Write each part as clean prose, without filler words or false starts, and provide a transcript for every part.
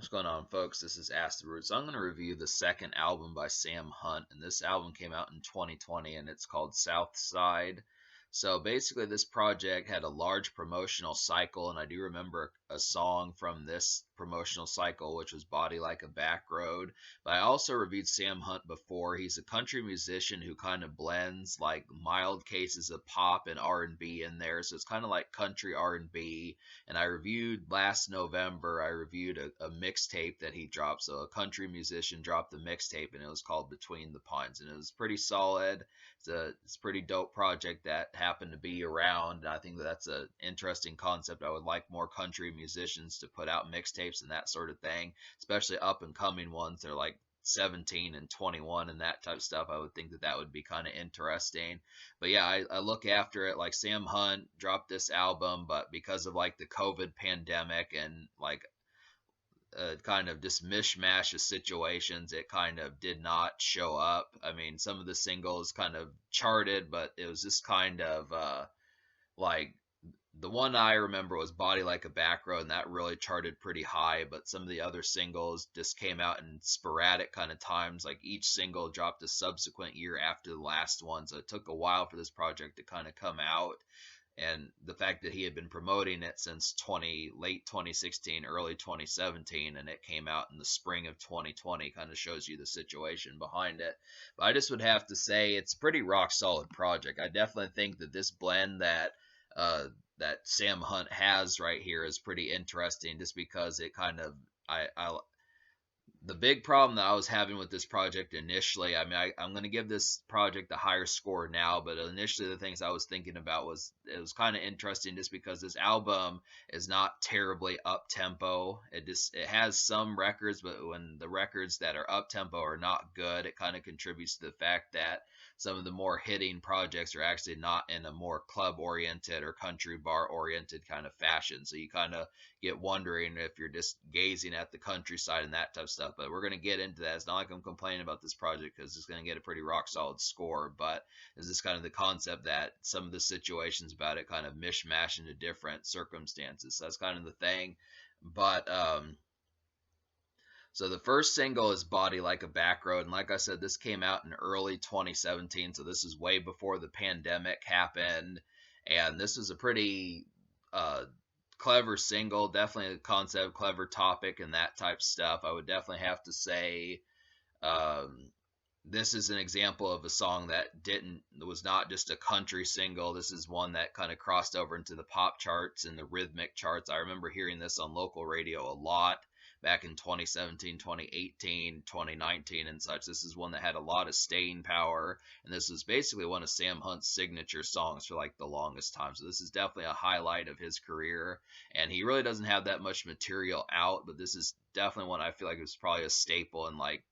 What's going on, folks? This is Ask the Roots. I'm going to review the second album by Sam Hunt, and this album came out in 2020, and it's called Southside. So basically, this project had a large promotional cycle, and I do remember a song from this promotional cycle, which was "Body Like a Back Road." But I also reviewed Sam Hunt before. He's a country musician who kind of blends like mild cases of pop and R&B in there, so it's kind of like country R&B. And I reviewed last November. I reviewed a mixtape that he dropped. So a country musician dropped the mixtape, and it was called Between the Pines, and it was pretty solid. It's a pretty dope project that happened to be around. And I think that's an interesting concept. I would like more country musicians to put out mixtapes and that sort of thing, especially up and coming ones. They're like 17 and 21 and that type of stuff. I would think that that would be kind of interesting. But yeah, I look after it. Like Sam Hunt dropped this album, but because of like the COVID pandemic and like kind of just mishmash of situations, it kind of did not show up. I mean, some of the singles kind of charted, but it was just kind of like the one I remember was "Body Like a Back Road," and that really charted pretty high. But some of the other singles just came out in sporadic kind of times. Like each single dropped a subsequent year after the last one, so it took a while for this project to kind of come out. And the fact that he had been promoting it since late 2016, early 2017, and it came out in the spring of 2020 kind of shows you the situation behind it. But I just would have to say it's a pretty rock solid project. I definitely think that this blend uh, that Sam Hunt has right here is pretty interesting, just because it kind of I the big problem that I was having with this project initially, I mean, I'm going to give this project a higher score now, but initially the things I was thinking about was it was kind of interesting just because this album is not terribly up tempo. It has some records, but when the records that are up tempo are not good, it kind of contributes to the fact that some of the more hitting projects are actually not in a more club oriented or country bar oriented kind of fashion. So you kind of get wondering if you're just gazing at the countryside and that type of stuff. But we're going to get into that. It's not like I'm complaining about this project because it's going to get a pretty rock solid score. But this is kind of the concept that some of the situations about it kind of mishmash into different circumstances. So that's kind of the thing. But so the first single is "Body Like a Back Road," and like I said, this came out in early 2017, so this is way before the pandemic happened. And this is a pretty clever single, definitely a concept, clever topic, and that type of stuff. I would definitely have to say um, this is an example of a song that didn't was not just a country single. This is one that kind of crossed over into the pop charts and the rhythmic charts. I remember hearing this on local radio a lot back in 2017, 2018, 2019 and such. This is one that had a lot of staying power, and this is basically one of Sam Hunt's signature songs for like the longest time. So this is definitely a highlight of his career, and he really doesn't have that much material out, but this is definitely one I feel like is probably a staple in like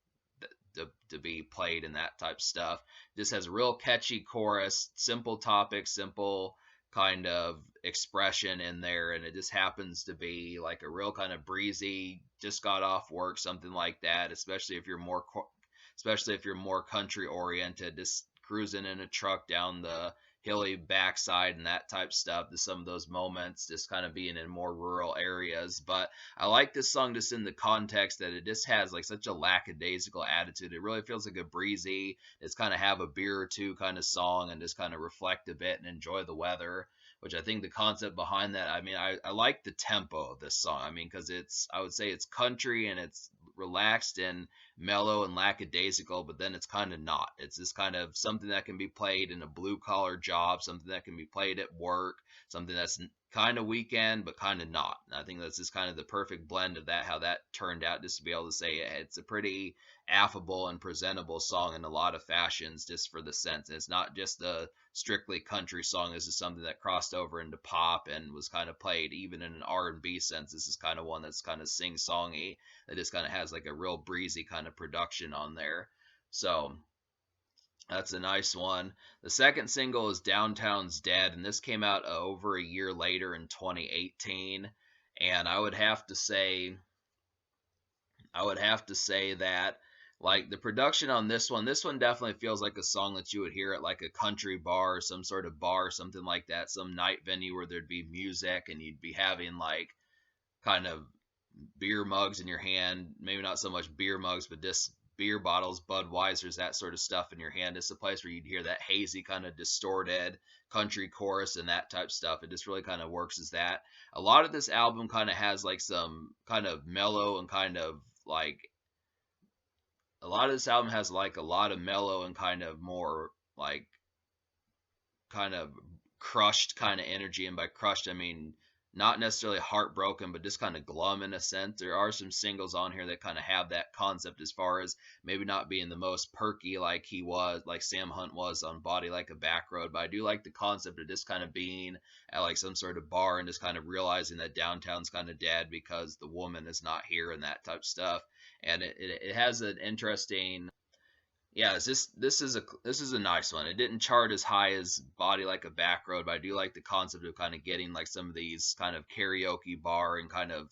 to be played and that type of stuff. Just has a real catchy chorus, simple topic, simple kind of expression in there, and it just happens to be like a real kind of breezy, just got off work, something like that. Especially if you're more country oriented, just cruising in a truck down the hilly backside and that type stuff, to some of those moments just kind of being in more rural areas. But I like this song just in the context that it just has like such a lackadaisical attitude. It really feels like a breezy, it's kind of have a beer or two kind of song and just kind of reflect a bit and enjoy the weather, which I think the concept behind that, I mean, I like the tempo of this song. I mean, because I would say it's country and it's relaxed and mellow and lackadaisical, but then it's kind of not. It's just kind of something that can be played in a blue collar job, something that can be played at work, something that's kind of weekend, but kind of not. And I think that's just kind of the perfect blend of that, how that turned out, just to be able to say it's a pretty affable and presentable song in a lot of fashions, just for the sense. And it's not just a strictly country song. This is something that crossed over into pop and was kind of played even in an R&B sense. This is kind of one that's kind of sing-songy, that just kind of has like a real breezy kind of production on there. So that's a nice one. The second single is "Downtown's Dead," and this came out over a year later in 2018. And I would have to say that like the production on this one definitely feels like a song that you would hear at like a country bar or some sort of bar, something like that, some night venue where there'd be music and you'd be having like kind of beer mugs in your hand. Maybe not so much beer mugs, but just beer bottles, Budweisers, that sort of stuff in your hand. It's a place where you'd hear that hazy kind of distorted country chorus and that type stuff. It just really kind of works as that. A lot of this album kind of has like some kind of mellow and kind of like a lot of this album has like a lot of mellow and kind of more like kind of crushed kind of energy. And by crushed, I mean not necessarily heartbroken, but just kind of glum in a sense. There are some singles on here that kind of have that concept as far as maybe not being the most perky like he was, like Sam Hunt was on Body Like a Back Road. But I do like the concept of just kind of being at like some sort of bar and just kind of realizing that downtown's kind of dead because the woman is not here and that type of stuff. And it has an interesting, yeah, this is a nice one. It didn't chart as high as Body Like a Back Road, but I do like the concept of kind of getting like some of these kind of karaoke bar and kind of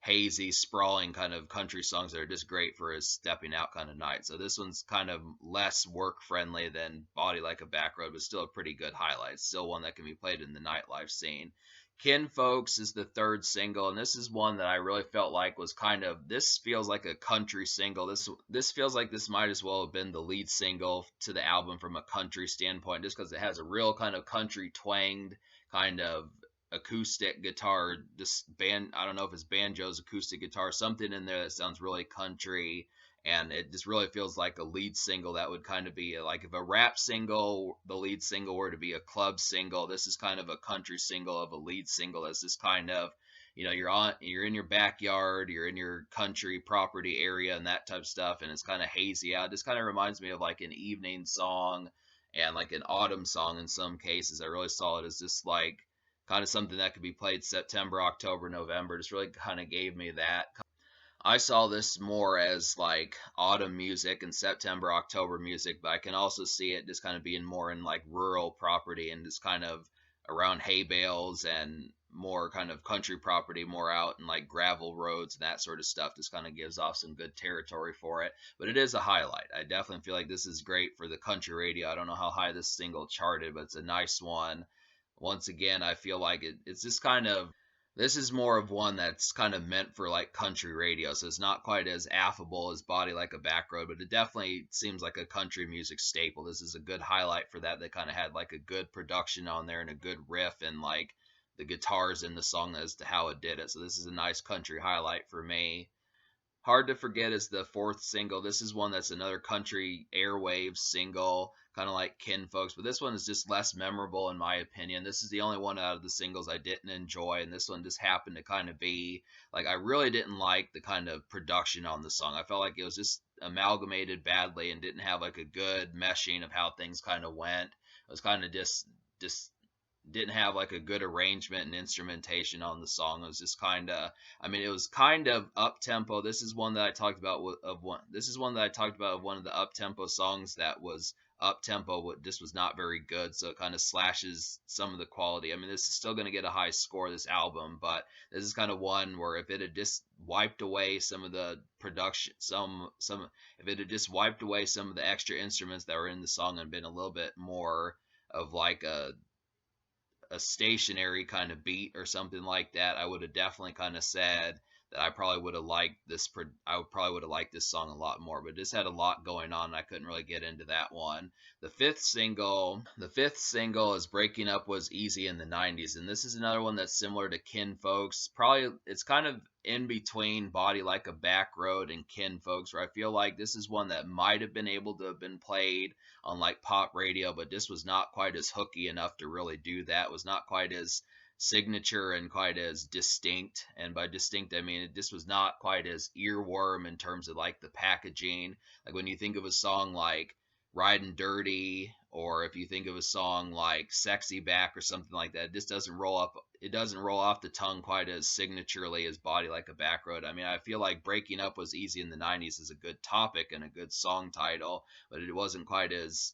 hazy, sprawling kind of country songs that are just great for a stepping out kind of night. So this one's kind of less work friendly than Body Like a Back Road, but still a pretty good highlight. Still one that can be played in the nightlife scene. Kin Folks is the third single, and this is one that I really felt like was kind of, this feels like a country single. This feels like this might as well have been the lead single to the album from a country standpoint, just because it has a real kind of country twanged kind of acoustic guitar, this band, I don't know if it's banjos, acoustic guitar, something in there that sounds really country, and it just really feels like a lead single that would kind of be like if a rap single, the lead single were to be a club single, this is kind of a country single of a lead single that's just kind of, you're in your backyard, you're in your country property area and that type of stuff, and it's kind of hazy out. This kind of reminds me of like an evening song and like an autumn song in some cases. I really saw it as just like kind of something that could be played September, October, November. Just really kind of gave me that. I saw this more as like autumn music and September, October music, but I can also see it just kind of being more in like rural property and just kind of around hay bales and more kind of country property, more out in like gravel roads and that sort of stuff. Just kind of gives off some good territory for it. But it is a highlight. I definitely feel like this is great for the country radio. I don't know how high this single charted, but it's a nice one. Once again, I feel like it's just kind of, this is more of one that's kind of meant for like country radio, so it's not quite as affable as Body Like a Back Road, but it definitely seems like a country music staple. This is a good highlight for that. They kind of had like a good production on there and a good riff and like the guitars in the song as to how it did it. So this is a nice country highlight for me. Hard to Forget is the fourth single. This is one that's another country airwaves single, kind of like Kin Folks, but this one is just less memorable in my opinion. This is the only one out of the singles I didn't enjoy, and this one just happened to kind of be like, I really didn't like the kind of production on the song. I felt like it was just amalgamated badly and didn't have like a good meshing of how things kind of went. It was kind of just didn't have like a good arrangement and instrumentation on the song. It was just kind of, I mean, it was kind of up tempo. This is one that I talked about of one. This is one that I talked about of one of the up tempo songs that was up tempo, but just was not very good. So it kind of slashes some of the quality. I mean, this is still going to get a high score, this album, but this is kind of one where if it had just wiped away some of the production, if it had just wiped away some of the extra instruments that were in the song and been a little bit more of like a stationary kind of beat or something like that, I would have definitely kind of said that I probably would have liked this. I would probably would have liked this song a lot more, but this had a lot going on. And I couldn't really get into that one. The fifth single is "Breaking Up Was Easy in the '90s," and this is another one that's similar to Kin Folks. Probably it's kind of in between Body Like a Back Road and Kin Folks, where I feel like this is one that might have been able to have been played on like pop radio, but this was not quite as hooky enough to really do that. It was not quite as signature and quite as distinct. And by distinct, I mean this was not quite as earworm in terms of like the packaging. Like when you think of a song like Riding Dirty, or if you think of a song like Sexy Back or something like that, it just doesn't roll up. It doesn't roll off the tongue quite as signaturely as Body Like a Back Road. I mean, I feel like Breaking Up Was Easy in the '90s is a good topic and a good song title, but it wasn't quite as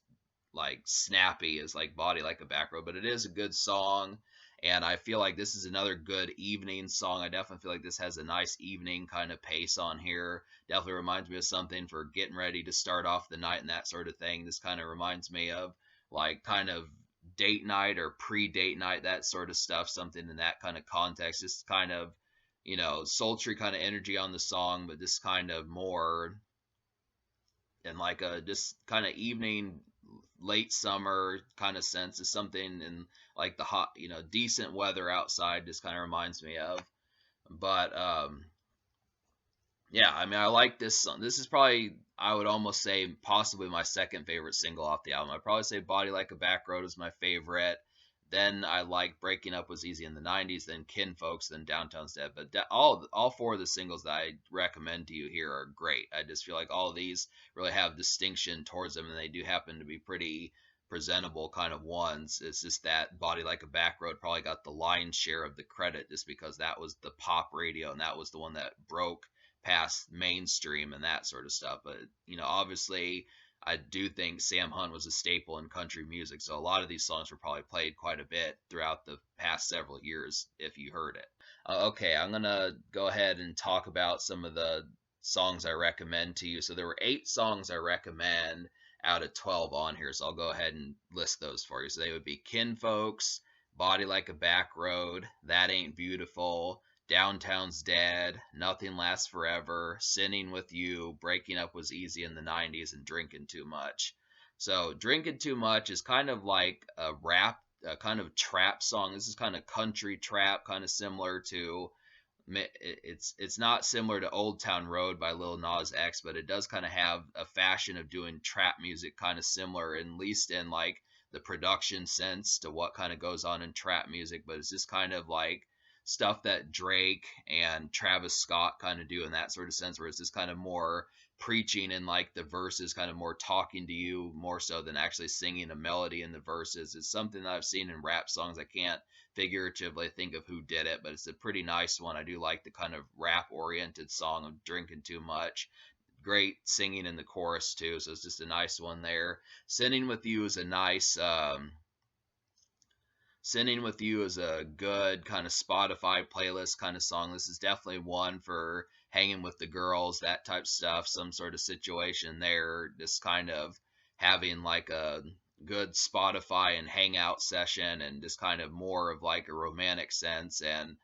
like snappy as like Body Like a Back Road. But it is a good song, and I feel like this is another good evening song. I definitely feel like this has a nice evening kind of pace on here. Definitely reminds me of something for getting ready to start off the night and that sort of thing. This kind of reminds me of like kind of date night or pre-date night, that sort of stuff, something in that kind of context. Just kind of sultry kind of energy on the song, but this kind of more in like a just kind of evening, late summer kind of sense. Is something in like the hot, decent weather outside just kind of reminds me of. But yeah, I mean, I like this song. This is probably, I would almost say, possibly my second favorite single off the album. I'd probably say Body Like a Back Road is my favorite. Then I like Breaking Up Was Easy in the 90s, then Kinfolks, then Downtown's Dead. But all four of the singles that I recommend to you here are great. I just feel like all of these really have distinction towards them, and they do happen to be pretty presentable kind of ones. It's just that Body Like a Back Road probably got the lion's share of the credit just because that was the pop radio and that was the one that broke past mainstream and that sort of stuff. But obviously, I do think Sam Hunt was a staple in country music, so a lot of these songs were probably played quite a bit throughout the past several years if you heard it. Okay, I'm gonna go ahead and talk about some of the songs I recommend to you. So there were 8 songs I recommend out of 12 on here, so I'll go ahead and list those for you. So they would be Kinfolks, Body Like a Back Road, That Ain't Beautiful, Downtown's Dead, Nothing Lasts Forever, Sinning with You, Breaking Up Was Easy in the 90s, and Drinking Too Much. So, Drinking Too Much is kind of like a rap, a kind of trap song. This is kind of country trap, kind of similar to it's not similar to Old Town Road by Lil Nas X, but it does kind of have a fashion of doing trap music kind of similar, at least in like the production sense to what kind of goes on in trap music. But it's just kind of like stuff that Drake and Travis Scott kind of do in that sort of sense, where it's just kind of more preaching and like the verses kind of more talking to you more so than actually singing a melody in the verses. It's something that I've seen in rap songs. I can't figuratively think of who did it, but it's a pretty nice one. I do like the kind of rap oriented song of Drinking Too Much. Great singing in the chorus too, so it's just a nice one there. Sinning with You is a nice Sinning with You is a good kind of Spotify playlist kind of song. This is definitely one for hanging with the girls, that type of stuff, some sort of situation there, just kind of having like a good Spotify and hangout session and just kind of more of like a romantic sense and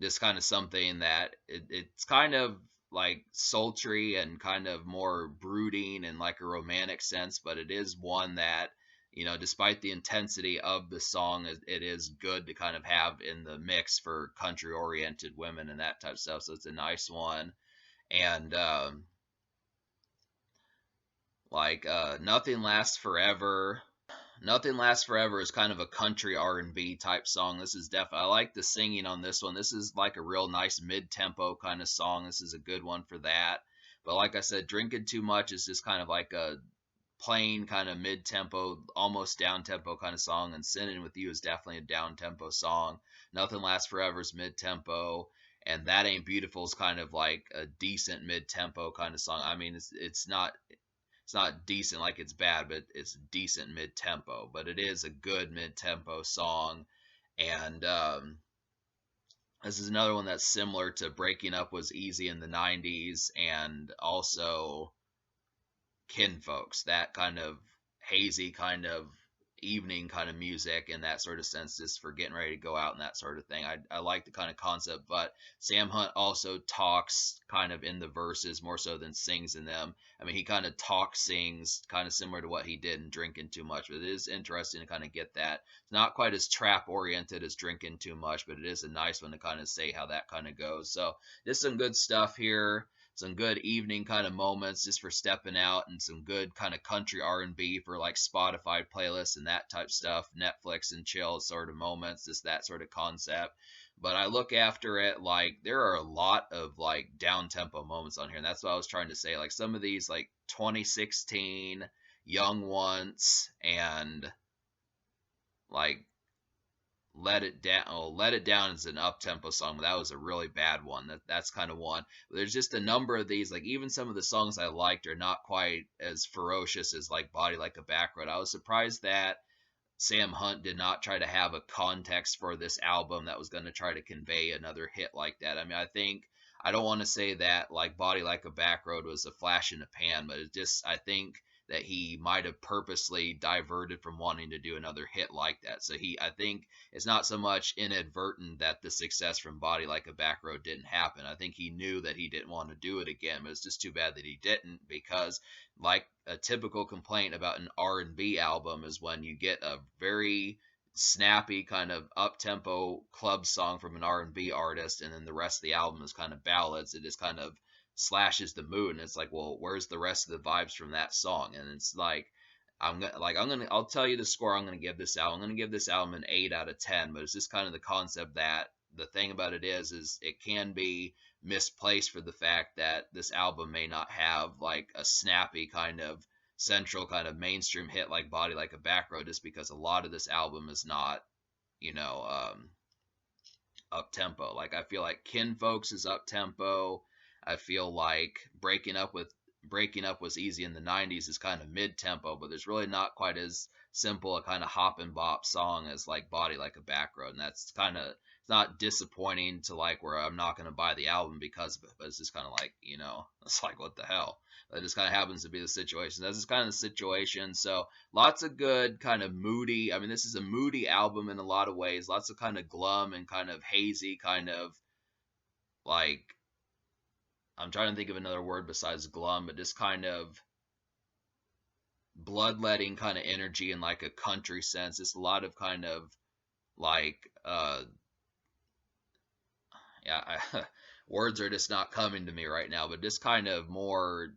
just kind of something that it's kind of like sultry and kind of more brooding in like a romantic sense, but it is one that despite the intensity of the song, it is good to kind of have in the mix for country oriented women and that type of stuff. So it's a nice one. And Nothing Lasts Forever. Nothing Lasts Forever is kind of a country R&B type song. This is definitely, I like the singing on this one. This is like a real nice mid-tempo kind of song. This is a good one for that. But like I said, Drinking Too Much is just kind of like a plain kind of mid-tempo, almost down-tempo kind of song, and Sinning with You is definitely a down-tempo song. Nothing Lasts Forever is mid-tempo, and That Ain't Beautiful is kind of like a decent mid-tempo kind of song. I mean, it's not decent like it's bad, but it's decent mid tempo. But it is a good mid tempo song, and this is another one that's similar to Breaking Up Was Easy in the '90s, and also Kinfolks. That kind of hazy kind of evening kind of music in that sort of sense, just for getting ready to go out and that sort of thing. I like the kind of concept, but Sam Hunt also talks kind of in the verses more so than sings in them. I mean, he kind of sings kind of similar to what he did in Drinking Too Much, but it is interesting to kind of get that. It's not quite as trap oriented as Drinking Too Much, but it is a nice one to kind of say how that kind of goes. So just some good stuff here, some good evening kind of moments just for stepping out, and some good kind of country R&B for like Spotify playlists and that type stuff, Netflix and chill sort of moments, just that sort of concept. But I look after it like there are a lot of like down tempo moments on here, and that's what I was trying to say. Like some of these, like 2016, Young Once, and like let It Down. Oh, Let It Down is an up tempo song, but that was a really bad one. That's kind of one. But there's just a number of these. Like even some of the songs I liked are not quite as ferocious as like Body Like a Back Road. I was surprised that Sam Hunt did not try to have a context for this album that was going to try to convey another hit like that. I mean, I don't want to say that like Body Like a Back Road was a flash in the pan, but it just I think that he might have purposely diverted from wanting to do another hit like that. So I think it's not so much inadvertent that the success from Body Like a Back Road didn't happen. I think he knew that he didn't want to do it again, but it's just too bad that he didn't, because like a typical complaint about an R&B album is when you get a very snappy kind of up-tempo club song from an R&B artist, and then the rest of the album is kind of ballads. It just kind of slashes the mood, and it's like, well, where's the rest of the vibes from that song? And it's like, I'll tell you the score I'm gonna give this album. I'm gonna give this album an 8 out of 10. But it's just kind of the concept that the thing about it is it can be misplaced for the fact that this album may not have like a snappy kind of central kind of mainstream hit like Body Like a Back Road, just because a lot of this album is not, you know, up tempo. Like I feel like Kinfolks is up tempo. I feel like Breaking Up Was Easy in the 90s is kind of mid tempo, but there's really not quite as simple a kind of hop and bop song as like Body Like a Back Road. And that's kind of, it's not disappointing to like where I'm not going to buy the album because of it, but it's just kind of like, it's like, what the hell? That just kind of happens to be the situation. That's just kind of the situation. So lots of good kind of moody. I mean, this is a moody album in a lot of ways. Lots of kind of glum and kind of hazy kind of like, I'm trying to think of another word besides glum, but just kind of bloodletting kind of energy in like a country sense. It's a lot of kind of like yeah, words are just not coming to me right now, but just kind of more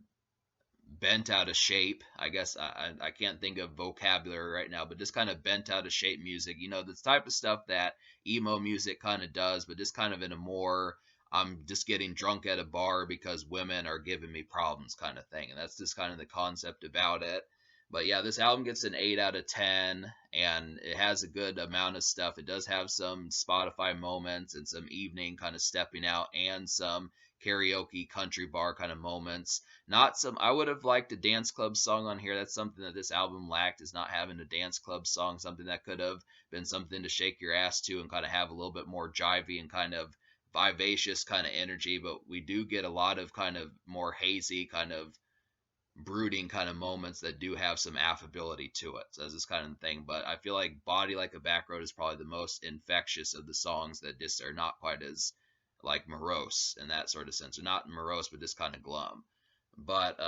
bent out of shape. I guess I can't think of vocabulary right now, but just kind of bent out of shape music. The type of stuff that emo music kind of does, but just kind of in a more, I'm just getting drunk at a bar because women are giving me problems kind of thing. And that's just kind of the concept about it. But yeah, this album gets an 8 out of 10, and it has a good amount of stuff. It does have some Spotify moments and some evening kind of stepping out and some karaoke country bar kind of moments. Not some, I would have liked a dance club song on here. That's something that this album lacked, is not having a dance club song, something that could have been something to shake your ass to and kind of have a little bit more jivey and kind of vivacious kind of energy. But we do get a lot of kind of more hazy kind of brooding kind of moments that do have some affability to it. So that's this kind of thing. But I feel like Body Like a Back Road is probably the most infectious of the songs that just are not quite as like morose in that sort of sense. Or not morose, but just kind of glum. But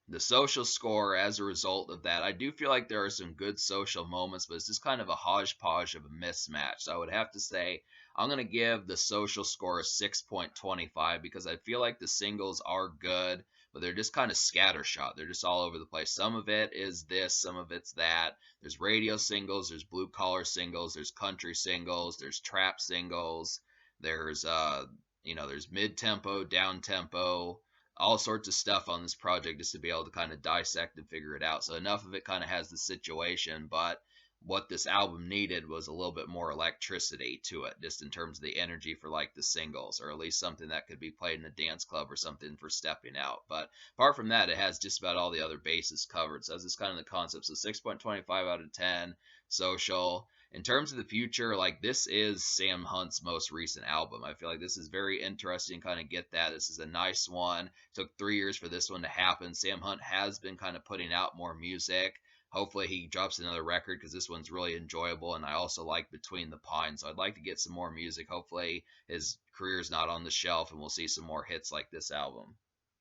the social score, as a result of that, I do feel like there are some good social moments, but it's just kind of a hodgepodge of a mismatch. So I would have to say I'm going to give the social score a 6.25, because I feel like the singles are good, but they're just kind of scattershot. They're just all over the place. Some of it is this, some of it's that. There's radio singles, there's blue collar singles, there's country singles, there's trap singles, there's there's mid tempo, down tempo, all sorts of stuff on this project just to be able to kind of dissect and figure it out. So enough of it kind of has the situation, but what this album needed was a little bit more electricity to it, just in terms of the energy for like the singles, or at least something that could be played in a dance club or something for stepping out. But apart from that, it has just about all the other bases covered. So that's just kind of the concept. So 6.25 out of 10 social. In terms of the future, like, this is Sam Hunt's most recent album. I feel like this is very interesting, kind of get that. This is a nice one. It took 3 years for this one to happen. Sam Hunt has been kind of putting out more music. Hopefully he drops another record, because this one's really enjoyable, and I also like Between the Pines, so I'd like to get some more music. Hopefully his career's not on the shelf and we'll see some more hits like this album.